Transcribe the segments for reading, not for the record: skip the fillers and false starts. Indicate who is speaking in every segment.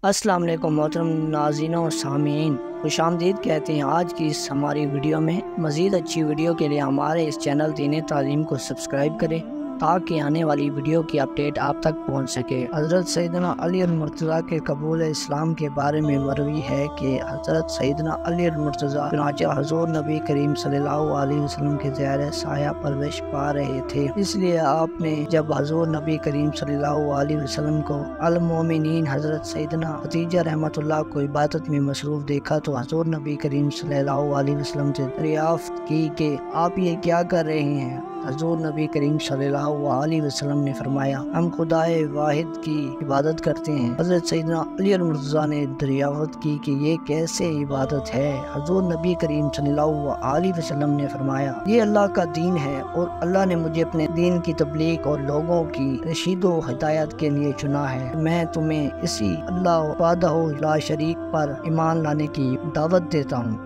Speaker 1: السلام علیکم محترم ناظرین و سامعین، خوش آمدید کہتے ہیں آج کی اس ہماری ویڈیو میں۔ مزید اچھی ویڈیو کے لیے ہمارے اس چینل دین تعلیم کو سبسکرائب کریں تاکہ آنے والی ویڈیو کی اپڈیٹ آپ تک پہنچ سکے۔ حضرت سیدنا علی المرتضیٰ کے قبول اسلام کے بارے میں مروی ہے کہ حضرت سیدنا علی المرتضیٰ چنانچہ حضور نبی کریم صلی اللہ علیہ وسلم کے زیر سایہ پرورش پا رہے تھے، اس لیے آپ نے جب حضور نبی کریم صلی اللہ علیہ وسلم کو المومنین حضرت سیدنا خدیجہ رحمۃ اللہ کو عبادت میں مصروف دیکھا تو حضور نبی کریم صلی اللہ علیہ وسلم سے دریافت کی کہ آپ یہ کیا کر رہے ہیں؟ حضور نبی کریم صلی اللہ علیہ وسلم نے فرمایا، ہم خدائے واحد کی عبادت کرتے ہیں۔ حضرت سیدنا علی المرتضیٰ نے دریافت کی کہ یہ کیسے عبادت ہے؟ حضور نبی کریم صلی اللہ علیہ وسلم نے فرمایا، یہ اللہ کا دین ہے اور اللہ نے مجھے اپنے دین کی تبلیغ اور لوگوں کی رشید و ہدایت کے لیے چنا ہے۔ میں تمہیں اسی اللہ وحدہ لا شریک پر ایمان لانے کی دعوت دیتا ہوں۔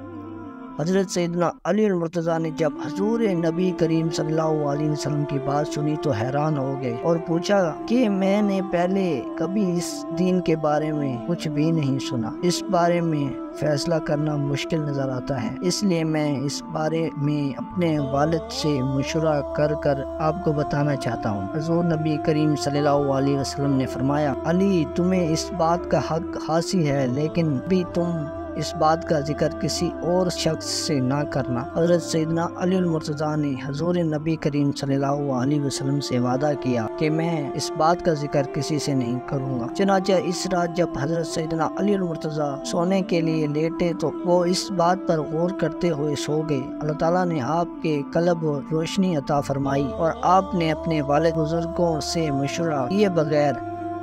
Speaker 1: حضرت سیدنا علی المرتضیٰ نے جب حضور نبی کریم صلی اللہ علیہ وسلم کی بات سنی تو حیران ہو گئے اور پوچھا کہ میں نے پہلے کبھی اس دین کے بارے میں کچھ بھی نہیں سنا، اس بارے میں فیصلہ کرنا مشکل نظر آتا ہے، اس لیے میں اس بارے میں اپنے والد سے مشورہ کر آپ کو بتانا چاہتا ہوں۔ حضور نبی کریم صلی اللہ علیہ وسلم نے فرمایا، علی تمہیں اس بات کا حق حاصل ہے، لیکن بھی تم اس بات کا ذکر کسی اور شخص سے نہ کرنا۔ حضرت سیدنا علی المرتضیٰ نے حضور نبی کریم صلی اللہ علیہ وسلم سے وعدہ کیا کہ میں اس بات کا ذکر کسی سے نہیں کروں گا۔ چنانچہ اس رات جب حضرت سیدنا علی المرتضیٰ سونے کے لیے لیٹے تو وہ اس بات پر غور کرتے ہوئے سو گئے۔ اللہ تعالیٰ نے آپ کے قلب و روشنی عطا فرمائی اور آپ نے اپنے والد بزرگوں سے مشورہ کیے بغیر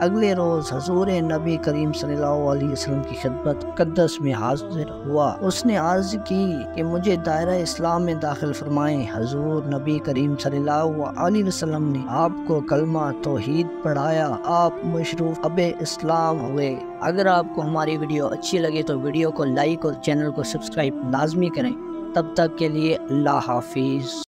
Speaker 1: اگلے روز حضور نبی کریم صلی اللہ علیہ وسلم کی خدمت مقدس میں حاضر ہوا۔ اس نے عرض کی کہ مجھے دائرہ اسلام میں داخل فرمائیں۔ حضور نبی کریم صلی اللہ علیہ وسلم نے آپ کو کلمہ توحید پڑھایا، آپ مشروف اب اسلام ہوئے۔ اگر آپ کو ہماری ویڈیو اچھی لگے تو ویڈیو کو لائک اور چینل کو سبسکرائب لازمی کریں۔ تب تک کے لیے اللہ حافظ۔